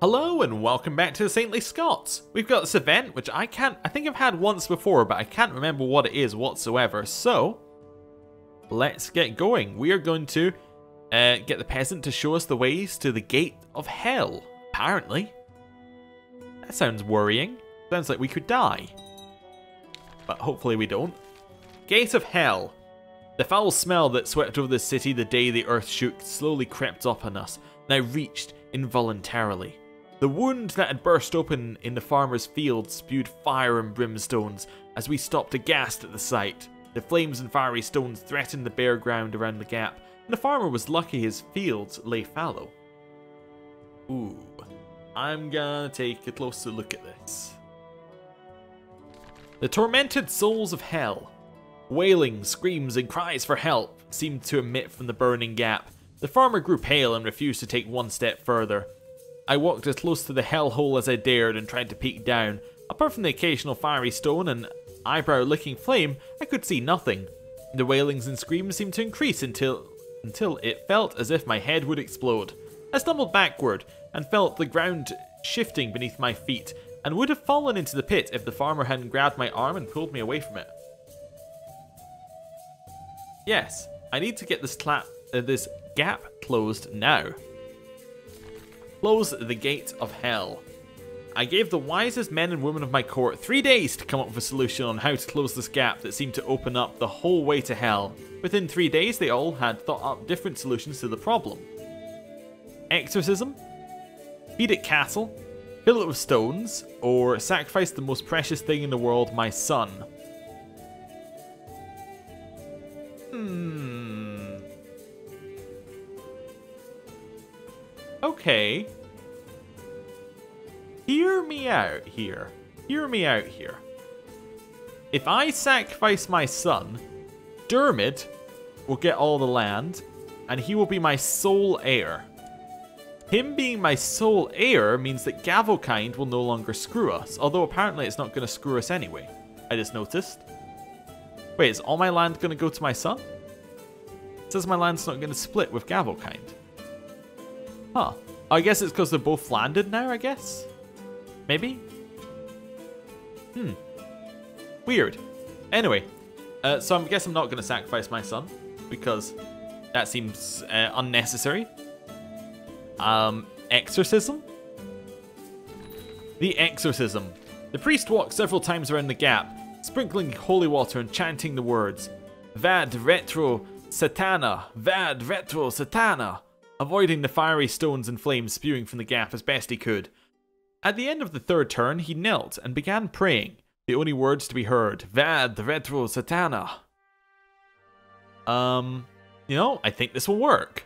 Hello and welcome back to the Saintly Scots. We've got this event which I think I've had once before, but I can't remember what it is whatsoever. So let's get going. We are going to get the peasant to show us the ways to the gate of hell. Apparently, that sounds worrying. Sounds like we could die, but hopefully we don't. Gate of hell. The foul smell that swept over the city the day the earth shook slowly crept up on us, and I reached involuntarily. The wound that had burst open in the farmer's field spewed fire and brimstones as we stopped aghast at the sight. The flames and fiery stones threatened the bare ground around the gap, and the farmer was lucky his fields lay fallow. Ooh, I'm gonna take a closer look at this. The tormented souls of hell. Wailing, screams, and cries for help seemed to emit from the burning gap. The farmer grew pale and refused to take one step further. I walked as close to the hellhole as I dared and tried to peek down. Apart from the occasional fiery stone and eyebrow-licking flame, I could see nothing. The wailings and screams seemed to increase until it felt as if my head would explode. I stumbled backward and felt the ground shifting beneath my feet and would have fallen into the pit if the farmer hadn't grabbed my arm and pulled me away from it. Yes, I need to get this gap closed now. Close the gate of hell. I gave the wisest men and women of my court 3 days to come up with a solution on how to close this gap that seemed to open up the whole way to hell. Within 3 days, they all had thought up different solutions to the problem. Exorcism, feed it cattle, fill it with stones, or sacrifice the most precious thing in the world, my son. Okay. Hear me out here. Hear me out here. If I sacrifice my son, Dermot will get all the land, and he will be my sole heir. Him being my sole heir means that Gavelkind will no longer screw us, although apparently it's not going to screw us anyway. I just noticed. Wait, is all my land going to go to my son? It says my land's not going to split with Gavelkind. Huh. I guess it's because they're both landed now, I guess? Maybe? Weird. Anyway, so I guess I'm not going to sacrifice my son, because that seems unnecessary. Exorcism? The Exorcism. The priest walked several times around the gap, sprinkling holy water and chanting the words, Vad retro satana, Vad retro satana, avoiding the fiery stones and flames spewing from the gap as best he could. At the end of the third turn, he knelt and began praying, the only words to be heard, Vad retro satana. You know, I think this will work.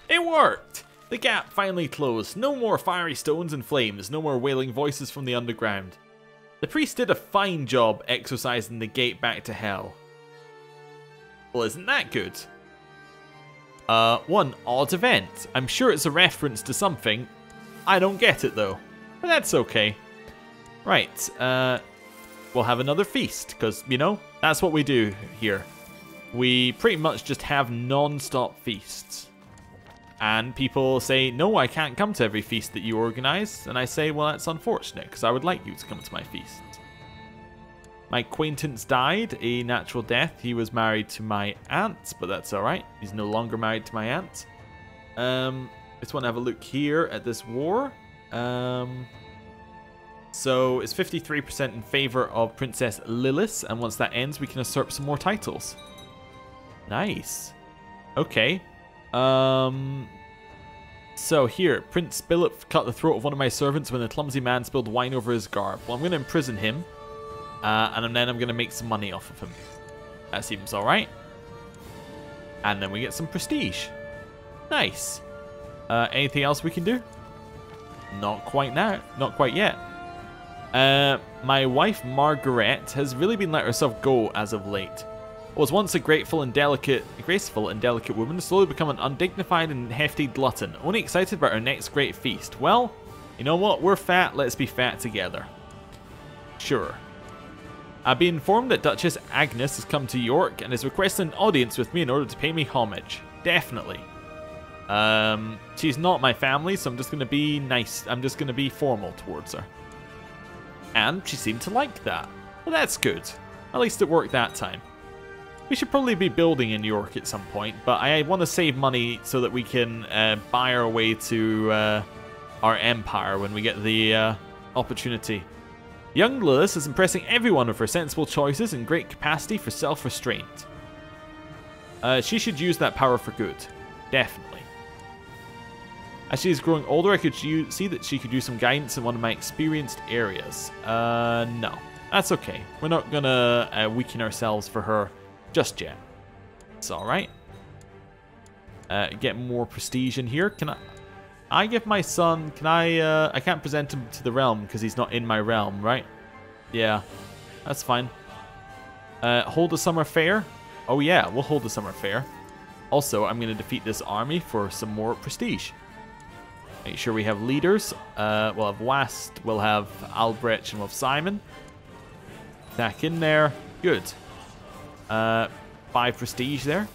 It worked! The gap finally closed. No more fiery stones and flames, no more wailing voices from the underground. The priest did a fine job exorcising the gate back to hell. Well, isn't that good? One odd event. I'm sure it's a reference to something. I don't get it though, but that's okay. Right, we'll have another feast, because, you know, that's what we do here. We pretty much just have non-stop feasts. And people say, no, I can't come to every feast that you organize. And I say, well, that's unfortunate, because I would like you to come to my feast. My acquaintance died a natural death. He was married to my aunt, but that's alright. He's no longer married to my aunt. Just want to have a look here at this war. So it's 53% in favor of Princess Lilith, and once that ends, we can usurp some more titles. Nice. Okay. So here, Prince Billup cut the throat of one of my servants when the clumsy man spilled wine over his garb. Well, I'm going to imprison him. And then I'm going to make some money off of him. That seems alright. And then we get some prestige. Nice. Anything else we can do? Not quite now. Not quite yet. My wife Margaret has really been letting herself go as of late. Was once a graceful and delicate woman, has slowly become an undignified and hefty glutton, only excited about her next great feast. Well, you know what? We're fat. Let's be fat together. Sure. I've been informed that Duchess Agnes has come to York and is requesting an audience with me in order to pay me homage. Definitely. She's not my family, so I'm just going to be nice. I'm just going to be formal towards her. And she seemed to like that. Well, that's good. At least it worked that time. We should probably be building in York at some point, but I want to save money so that we can buy our way to our empire when we get the opportunity. Young Lilith is impressing everyone with her sensible choices and great capacity for self-restraint. She should use that power for good. Definitely. As she is growing older, I could see that she could use some guidance in one of my experienced areas. No. That's okay. We're not gonna weaken ourselves for her just yet. It's alright. Get more prestige in here. Can I give my son... Can I can't present him to the realm because he's not in my realm, right? Yeah. That's fine. Hold a summer fair? Oh yeah, we'll hold a summer fair. Also, I'm going to defeat this army for some more prestige. Make sure we have leaders. We'll have Wast, we'll have Albrecht, and we'll have Simon. Back in there. Good. 5 prestige there.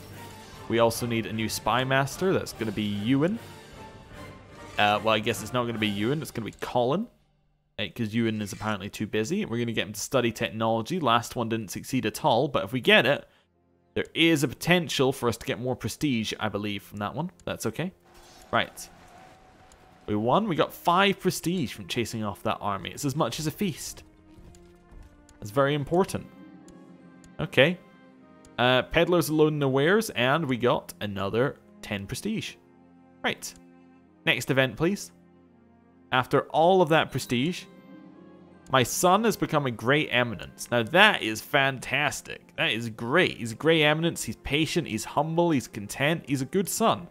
We also need a new spy master. That's going to be Ewan. Well, I guess it's not going to be Ewan. It's going to be Colin. Because Ewan is apparently too busy. We're going to get him to study technology. Last one didn't succeed at all. But if we get it, there is a potential for us to get more prestige, I believe, from that one. That's okay. Right. We won. We got 5 prestige from chasing off that army. It's as much as a feast. That's very important. Okay. Peddlers alone no wares, and we got another 10 prestige. Right. Next event, please. After all of that prestige, my son has become a Grey Eminence. Now that is fantastic. That is great. He's a Grey Eminence. He's patient. He's humble. He's content. He's a good son.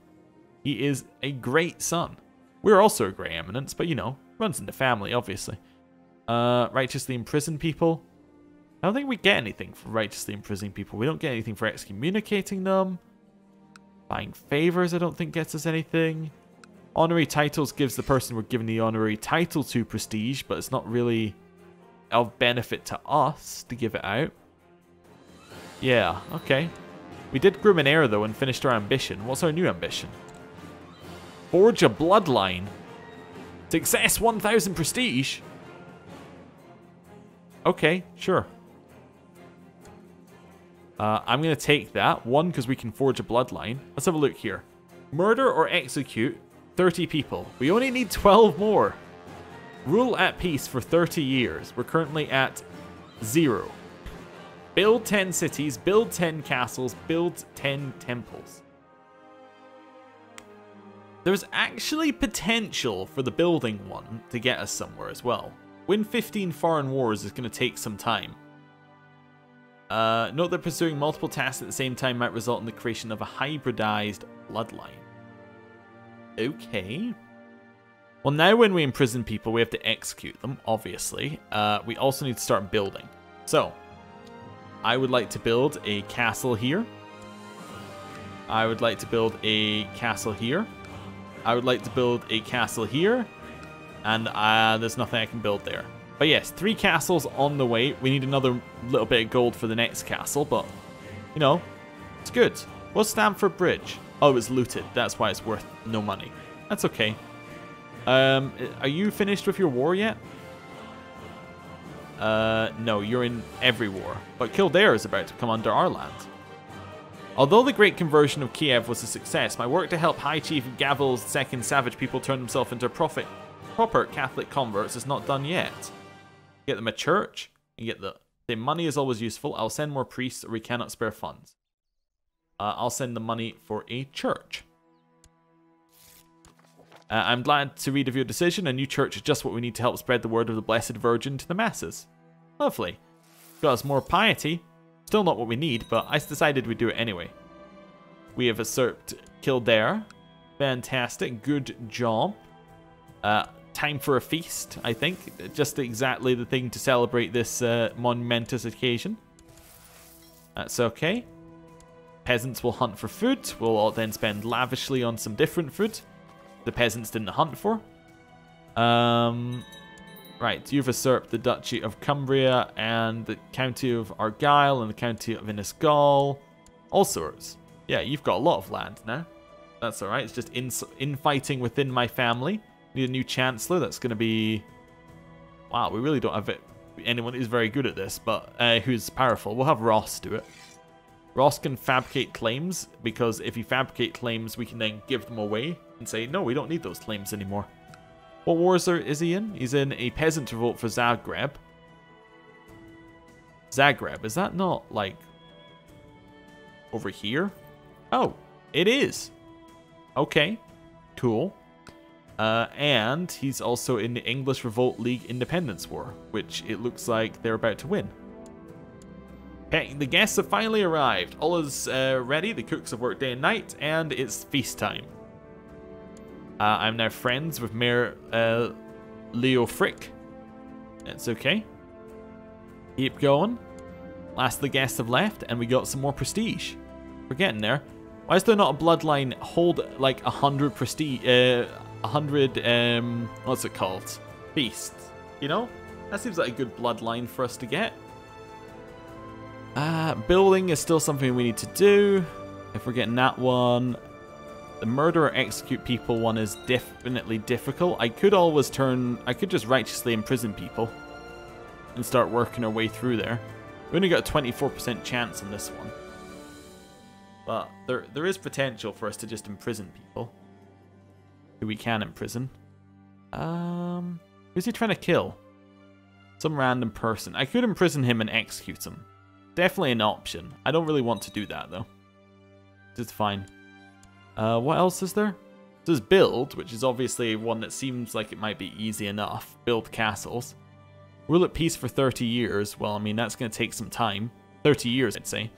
He is a great son. We're also a Grey Eminence, but you know, runs in the family, obviously. Righteously imprison people. I don't think we get anything for righteously imprisoning people. We don't get anything for excommunicating them. Buying favors, I don't think gets us anything. Honorary titles gives the person we're giving the honorary title to prestige, but it's not really of benefit to us to give it out. Yeah, okay. We did Gruminair, though, and finished our ambition. What's our new ambition? Forge a bloodline. Success 1000 prestige. Okay, sure. I'm going to take that. 1, because we can forge a bloodline. Let's have a look here. Murder or execute 30 people. We only need 12 more. Rule at peace for 30 years. We're currently at 0. Build 10 cities, build 10 castles, build 10 temples. There's actually potential for the building one to get us somewhere as well. Win 15 foreign wars is going to take some time. Note that pursuing multiple tasks at the same time might result in the creation of a hybridized bloodline. Okay. Well, now when we imprison people, we have to execute them, obviously. We also need to start building. So, I would like to build a castle here. I would like to build a castle here. I would like to build a castle here. And there's nothing I can build there. But yes, 3 castles on the way. We need another little bit of gold for the next castle, but, you know, it's good. What's Stamford Bridge? Oh, it was looted. That's why it's worth no money. That's okay. Are you finished with your war yet? No, you're in every war. But Kildare is about to come under our land. Although the Great Conversion of Kiev was a success, my work to help High Chief Gavel's second savage people turn themselves into proper Catholic converts is not done yet. Get them a church, and get the money is always useful. I'll send more priests, or we cannot spare funds. I'll send the money for a church. I'm glad to read of your decision. A new church is just what we need to help spread the word of the Blessed Virgin to the masses. Lovely. Got us more piety. Still not what we need, but I decided we'd do it anyway. We have usurped Kildare. Fantastic. Good job. Time for a feast, I think. Just exactly the thing to celebrate this momentous occasion. That's okay. Peasants will hunt for food. We'll all then spend lavishly on some different food the peasants didn't hunt for. Right, you've usurped the Duchy of Cumbria and the County of Argyll and the County of Innisgal. All sorts. Yeah, you've got a lot of land now. That's alright. It's just infighting within my family. Need a new chancellor. That's going to be... Wow, we really don't have anyone who's very good at this, but who's powerful. We'll have Ross do it. Ross can fabricate claims, because if you fabricate claims, we can then give them away and say, no, we don't need those claims anymore. What wars is he in? He's in a peasant revolt for Zagreb. Zagreb, is that not, like, over here? Oh, it is. Okay, cool. And he's also in the English Revolt League Independence War, which it looks like they're about to win. Okay, the guests have finally arrived. All is ready, the cooks have worked day and night, and it's feast time. I'm now friends with Mayor Leo Frick. It's okay. Keep going. Last of the guests have left, and we got some more prestige. We're getting there. Why is there not a bloodline hold like 100 prestige? 100 what's it called? Feasts. You know, that seems like a good bloodline for us to get. Building is still something we need to do. If we're getting that one. The murder or execute people one is definitely difficult. I could just righteously imprison people and start working our way through there. We only got a 24% chance on this one. But there is potential for us to just imprison people. Who we can imprison. Who's he trying to kill? Some random person. I could imprison him and execute him. Definitely an option. I don't really want to do that though. It's fine. What else is there? There's build, which is obviously one that seems like it might be easy enough. Build castles. Rule at peace for 30 years. Well, I mean, that's going to take some time. 30 years, I'd say.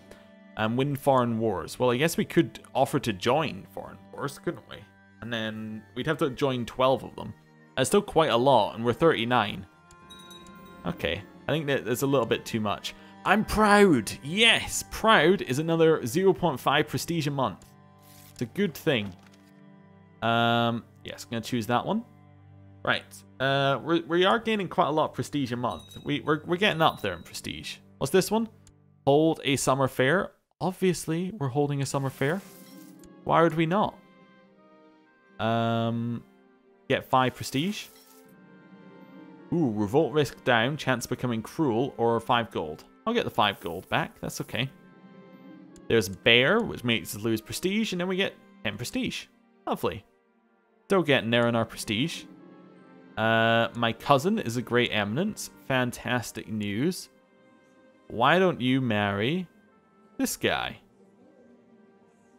And win foreign wars. Well, I guess we could offer to join foreign wars, couldn't we? And then we'd have to join 12 of them. That's still quite a lot, and we're 39. Okay, I think that there's a little bit too much. I'm proud! Yes! Proud is another 0.5 prestige a month. It's a good thing. Yes, I'm going to choose that one. Right. We are gaining quite a lot of prestige a month. We're getting up there in prestige. What's this one? Hold a summer fair. Obviously, we're holding a summer fair. Why would we not? Get 5 prestige. Ooh, revolt risk down, chance of becoming cruel, or 5 gold. I'll get the 5 gold back, that's okay. There's bear, which makes us lose prestige, and then we get 10 prestige. Lovely. Still getting there on our prestige. My cousin is a great eminence. Fantastic news. Why don't you marry this guy?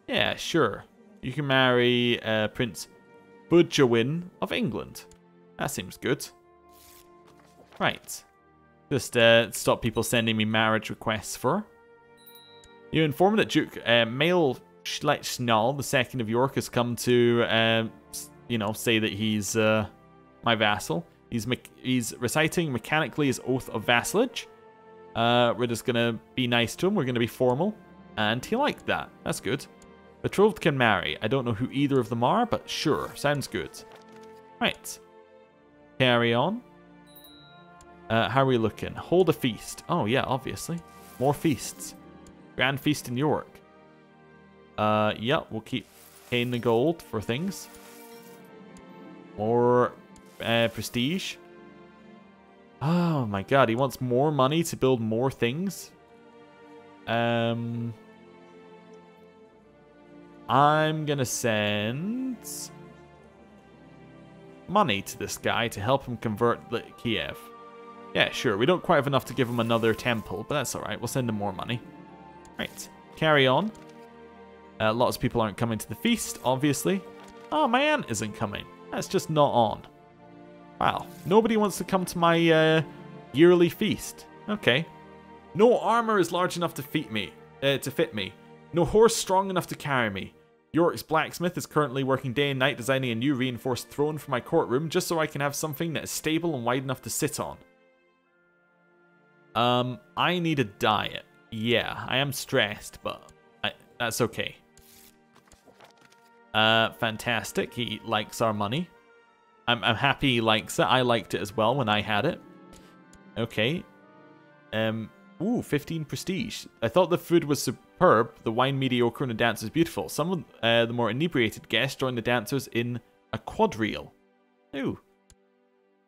Yeah, sure. You can marry Prince Budjawin of England. That seems good. Right. Just stop people sending me marriage requests for. You informed that Duke Mael Schlechtschnall, the Second of York, has come to, you know, say that he's my vassal. He's reciting mechanically his oath of vassalage. We're just gonna be nice to him. We're gonna be formal, and he liked that. That's good. Betrothed can marry. I don't know who either of them are, but sure, sounds good. Right. Carry on. How are we looking? Hold a feast. Oh yeah, obviously. More feasts. Grand feast in York. Yeah, we'll keep paying the gold for things. More prestige. Oh my god, he wants more money to build more things. I'm gonna send money to this guy to help him convert Kiev. Yeah, sure. We don't quite have enough to give him another temple, but that's alright. We'll send him more money. Right. Carry on. Lots of people aren't coming to the feast, obviously. Oh, my aunt isn't coming. That's just not on. Wow. Nobody wants to come to my yearly feast. Okay. No armor is large enough to fit me. No horse strong enough to carry me. York's blacksmith is currently working day and night designing a new reinforced throne for my courtroom just so I can have something that is stable and wide enough to sit on. I need a diet. Yeah, I am stressed, but that's okay. Fantastic. He likes our money. I'm happy he likes it. I liked it as well when I had it. Okay. Ooh, 15 prestige. I thought the food was superb. The wine mediocre and the dancers beautiful. Some of the more inebriated guests join the dancers in a quadrille. Ooh.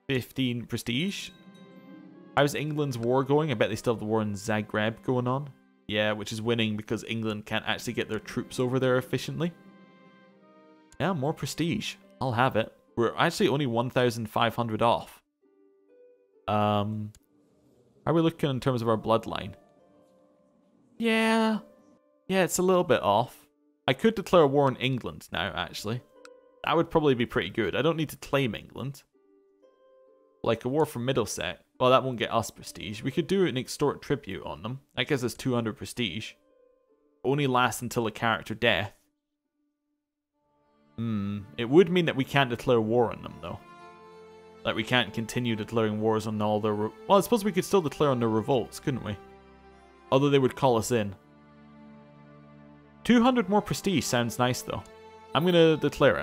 15 prestige. How's England's war going? I bet they still have the war in Zagreb going on. Yeah, which is winning because England can't actually get their troops over there efficiently. Yeah, more prestige. I'll have it. We're actually only 1,500 off. How are we looking in terms of our bloodline? Yeah. Yeah, it's a little bit off. I could declare war on England now, actually. That would probably be pretty good. I don't need to claim England. Like a war for Middlesex. Well, that won't get us prestige. We could do an extort tribute on them. That gives us 200 prestige. Only lasts until a character death. It would mean that we can't declare war on them, though. Like, we can't continue declaring wars on all their... Well, I suppose we could still declare on their revolts, couldn't we? Although they would call us in. 200 more prestige sounds nice, though. I'm going to declare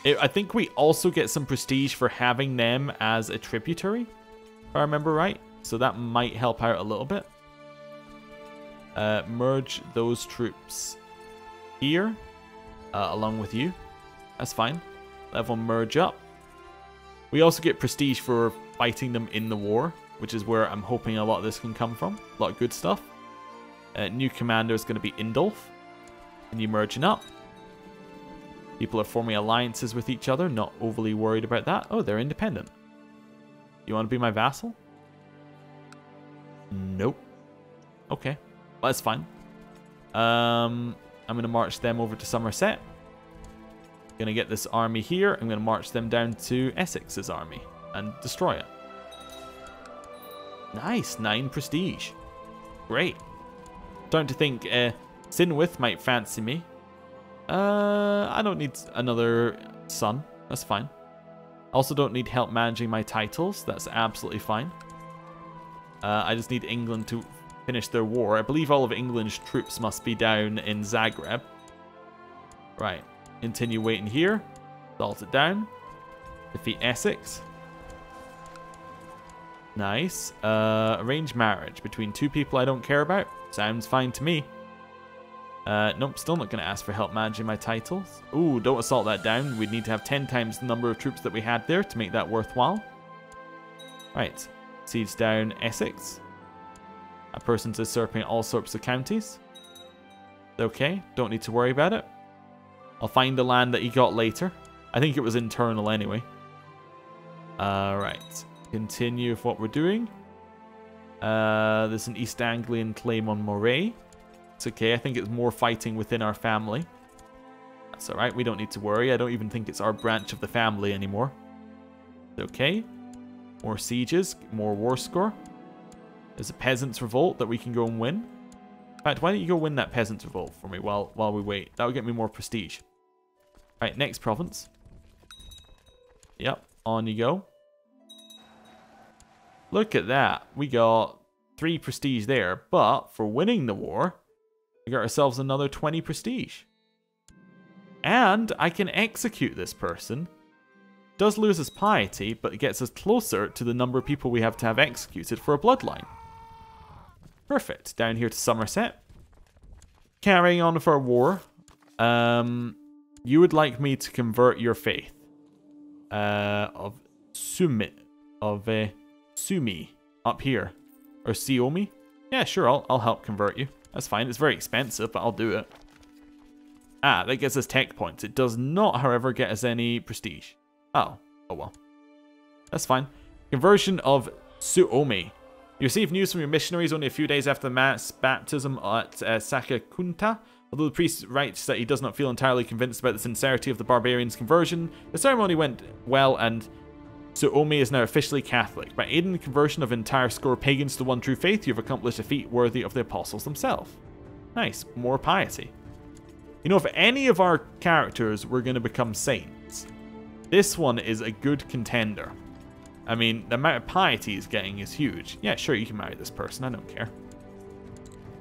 it. I think we also get some prestige for having them as a tributary, if I remember right. So that might help out a little bit. Merge those troops here, along with you. That's fine. Level merge up. We also get prestige for fighting them in the war, which is where I'm hoping a lot of this can come from. A lot of good stuff. New commander is going to be Indolf. And you merging up. People are forming alliances with each other, not overly worried about that. Oh, they're independent. You want to be my vassal? Nope. Okay, well, that's fine. I'm going to march them over to Somerset. Going to get this army here. I'm going to march them down to Essex's army and destroy it. Nice, 9 prestige. Great. Starting to think Sinwith might fancy me. I don't need another son. That's fine. Also don't need help managing my titles. That's absolutely fine. I just need England to finish their war. I believe all of England's troops must be down in Zagreb. Right. Continue waiting here. Salt it down. Defeat Essex. Nice. Arrange marriage between 2 people I don't care about. Sounds fine to me. Nope, still not going to ask for help managing my titles. Ooh, don't assault that down. We'd need to have 10 times the number of troops that we had there to make that worthwhile. Right. Siege down Essex. That person's usurping all sorts of counties. Okay, don't need to worry about it. I'll find the land that he got later. I think it was internal anyway. Right. Continue with what we're doing. There's an East Anglian claim on Moray. It's okay, I think it's more fighting within our family. That's alright, we don't need to worry. I don't even think it's our branch of the family anymore. It's okay. More sieges, more war score. There's a peasants' revolt that we can go and win. In fact, why don't you go win that peasants' revolt for me while we wait? That will get me more prestige. Right, next province. Yep, on you go. Look at that. We got 3 prestige there, but for winning the war, we got ourselves another 20 prestige. And I can execute this person. Does lose his piety, but it gets us closer to the number of people we have to have executed for a bloodline. Perfect. Down here to Somerset. Carrying on for a war. You would like me to convert your faith. Of Sumi up here. Or Siomi. Yeah, sure, I'll help convert you. That's fine. It's very expensive, but I'll do it. Ah, that gets us tech points. It does not, however, get us any prestige. Oh well. That's fine. Conversion of Suomi. You receive news from your missionaries only a few days after the mass baptism at Sakakunta. Although the priest writes that he does not feel entirely convinced about the sincerity of the barbarian's conversion, the ceremony went well and Suomi is now officially Catholic. By aiding the conversion of entire score of pagans to one true faith, you have accomplished a feat worthy of the apostles themselves. Nice. More piety. You know, if any of our characters were going to become saints, this one is a good contender. I mean, the amount of piety he's getting is huge. Yeah, sure, you can marry this person. I don't care.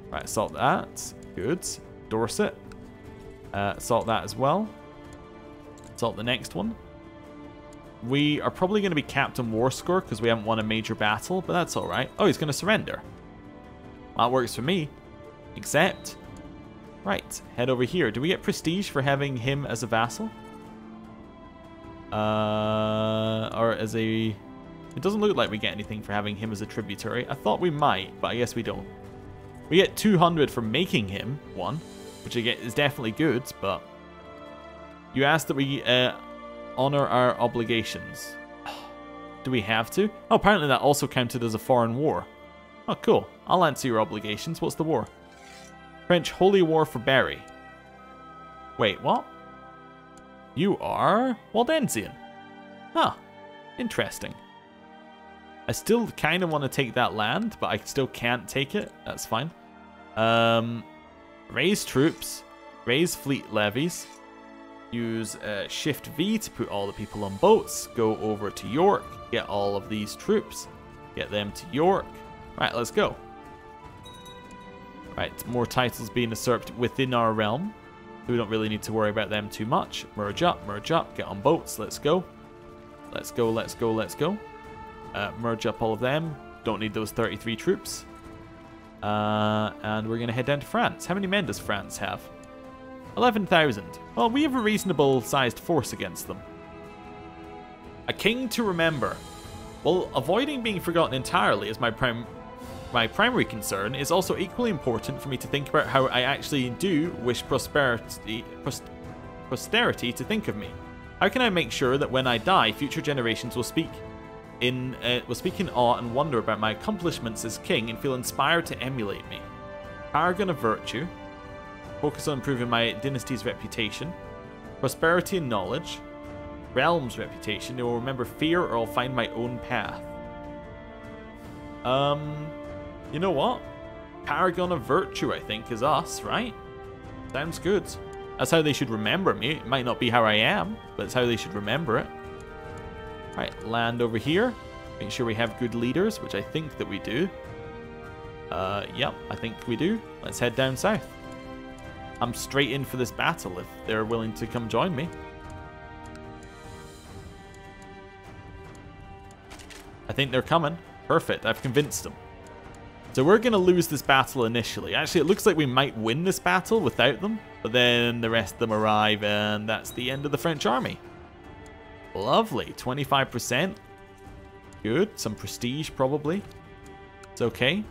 Right, assault that. Good. Dorset. Assault that as well. Assault the next one. We are probably going to be capped on war score because we haven't won a major battle, but that's alright. Oh, he's going to surrender. Well, that works for me. Accept. Right, head over here. Do we get prestige for having him as a vassal? Or as a... It doesn't look like we get anything for having him as a tributary. I thought we might, but I guess we don't. We get 200 for making him one, which I get is definitely good, but... You asked that we honor our obligations. Do we have to? Oh, apparently that also counted as a foreign war. Oh, cool. I'll answer your obligations. What's the war? French Holy War for Berry. Wait, what? You are Waldensian. Huh. Interesting. I still kind of want to take that land, but I still can't take it. That's fine. Raise troops. Raise fleet levies. Use Shift V to put all the people on boats. Go over to York. Get all of these troops. Get them to York. Right, let's go. Right, more titles being usurped within our realm. We don't really need to worry about them too much. Merge up, get on boats. Let's go. Let's go, let's go, let's go. Merge up all of them. Don't need those 33 troops. And we're going to head down to France. How many men does France have? 11,000. Well, we have a reasonable sized force against them. A king to remember. Well, avoiding being forgotten entirely is my primary concern. Is also equally important for me to think about how I actually do wish posterity to think of me. How can I make sure that when I die, future generations will speak in awe and wonder about my accomplishments as king and feel inspired to emulate me? Paragon of virtue. Focus on improving my dynasty's reputation. Prosperity and knowledge. Realm's reputation. They will remember fear or I'll find my own path. You know what? Paragon of virtue, I think, is us, right? Sounds good. That's how they should remember me. It might not be how I am, but it's how they should remember it. Right, land over here. Make sure we have good leaders, which I think that we do. Yep, I think we do. Let's head down south. I'm straight in for this battle if they're willing to come join me. I think they're coming. Perfect, I've convinced them. So we're going to lose this battle initially. Actually, it looks like we might win this battle without them, but then the rest of them arrive and that's the end of the French army. Lovely, 25%. Good, some prestige probably. It's okay.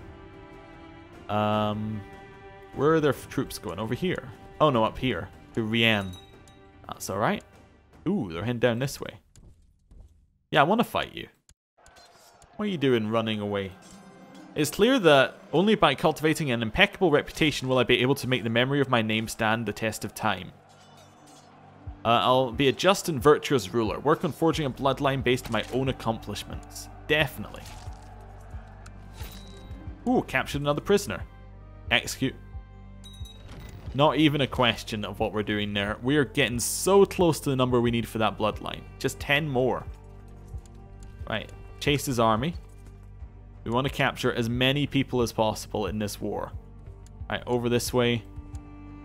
Where are their troops going? Over here. Oh no, up here. To Rien. That's alright. Ooh, they're heading down this way. Yeah, I want to fight you. What are you doing running away? It's clear that only by cultivating an impeccable reputation will I be able to make the memory of my name stand the test of time. I'll be a just and virtuous ruler. Work on forging a bloodline based on my own accomplishments. Definitely. Ooh, captured another prisoner. Execute. Not even a question of what we're doing there. We are getting so close to the number we need for that bloodline. Just 10 more. Right. Chase his army. We want to capture as many people as possible in this war. Right, over this way.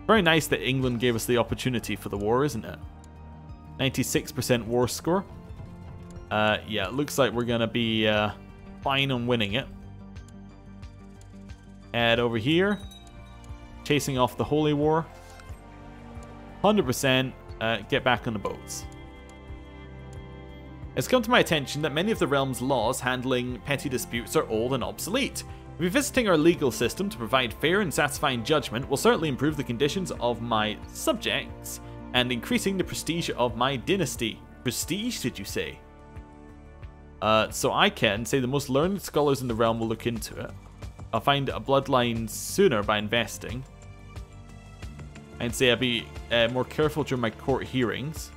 Very nice that England gave us the opportunity for the war, isn't it? 96% war score. Yeah, it looks like we're going to be fine on winning it. Head over here. Chasing off the Holy War. 100% get back on the boats. It's come to my attention that many of the realm's laws handling petty disputes are old and obsolete. Revisiting our legal system to provide fair and satisfying judgment will certainly improve the conditions of my subjects and increasing the prestige of my dynasty. Prestige, did you say? So I can say the most learned scholars in the realm will look into it. I'll find a bloodline sooner by investing. I'd say I'll be more careful during my court hearings.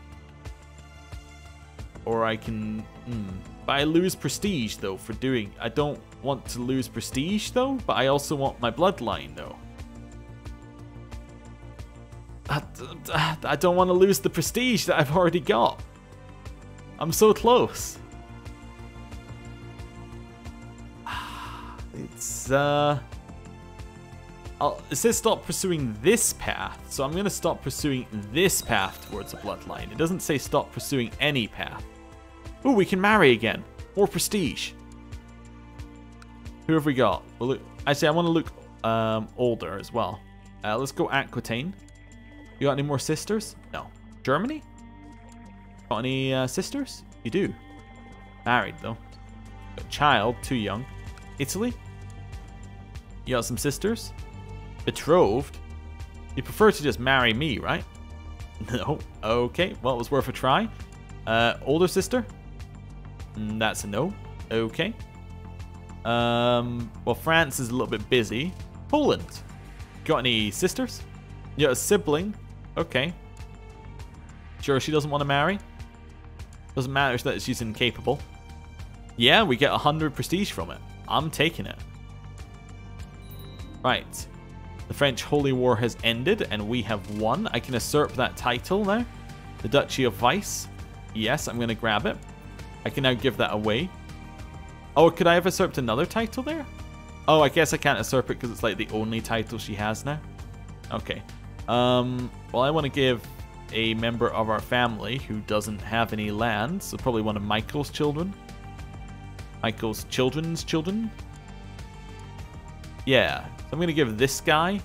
Or I can... But I lose prestige, though, for doing... I don't want to lose prestige, though, but I also want my bloodline, though. I don't want to lose the prestige that I've already got. I'm so close. It's, it says stop pursuing this path, so I'm going to stop pursuing this path towards a bloodline. It doesn't say stop pursuing any path. Ooh, we can marry again. More prestige. Who have we got? Well, look, actually, I want to look older as well. Let's go Aquitaine. You got any more sisters? No. Germany? Got any sisters? You do. Married though. Got a child, too young. Italy? You got some sisters? Betrothed? You prefer to just marry me, right? No. Okay, well, it was worth a try. Older sister? That's a no. Okay. Well, France is a little bit busy. Poland? Got any sisters? You got a sibling? Okay. Sure she doesn't want to marry? Doesn't matter that she's incapable. Yeah, we get 100 prestige from it. I'm taking it. Right. The French Holy War has ended and we have won. I can usurp that title now. The Duchy of Weiss. Yes, I'm going to grab it. I can now give that away. Oh, could I have usurped another title there? Oh, I guess I can't usurp it because it's like the only title she has now. Okay. Well, I want to give a member of our family who doesn't have any land, so probably one of Michael's children. Michael's children's children? Yeah. So I'm going to give this guy...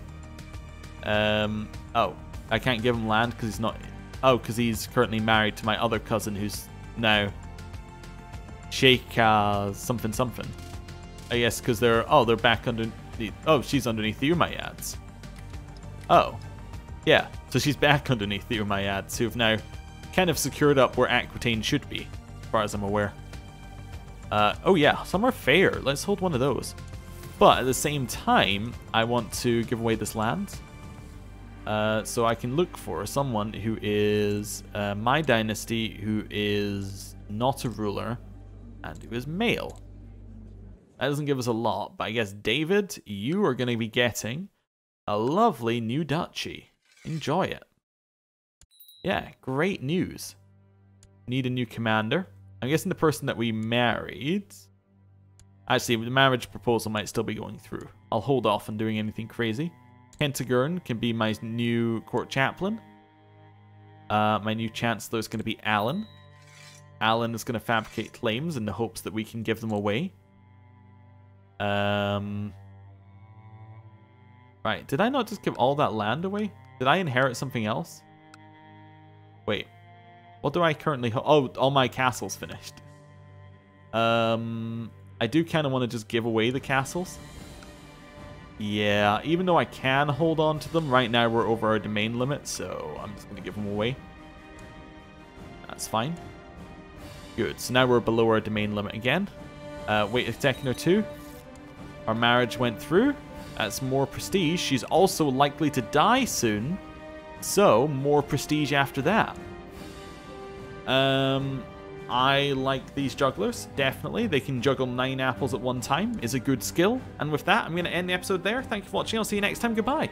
oh, I can't give him land because he's not... Oh, because he's currently married to my other cousin who's now... Sheikh something something. I guess because they're... Oh, they're back underneath... Oh, she's underneath the Umayyads. Oh. Yeah, so she's back underneath the Umayyads, who have now kind of secured up where Aquitaine should be, as far as I'm aware. Oh yeah, some are fair. Let's hold one of those. But at the same time, I want to give away this land. So I can look for someone who is my dynasty, who is not a ruler, and who is male. That doesn't give us a lot, but I guess David, you are going to be getting a lovely new duchy. Enjoy it. Yeah, great news. Need a new commander. I'm guessing the person that we married... Actually, the marriage proposal might still be going through. I'll hold off on doing anything crazy. Kentigern can be my new court chaplain. My new chancellor is going to be Alan. Alan is going to fabricate claims in the hopes that we can give them away. Right, did I not just give all that land away? Did I inherit something else? Wait, what do I currently... Oh, all my castles finished. I do kind of want to just give away the castles. Yeah, even though I can hold on to them, right now we're over our domain limit, so I'm just going to give them away. That's fine. Good, so now we're below our domain limit again. Wait a second or two. Our marriage went through. That's more prestige. She's also likely to die soon, so more prestige after that. I like these jugglers, definitely. They can juggle 9 apples at one time, is a good skill. And with that, I'm going to end the episode there. Thank you for watching. I'll see you next time. Goodbye.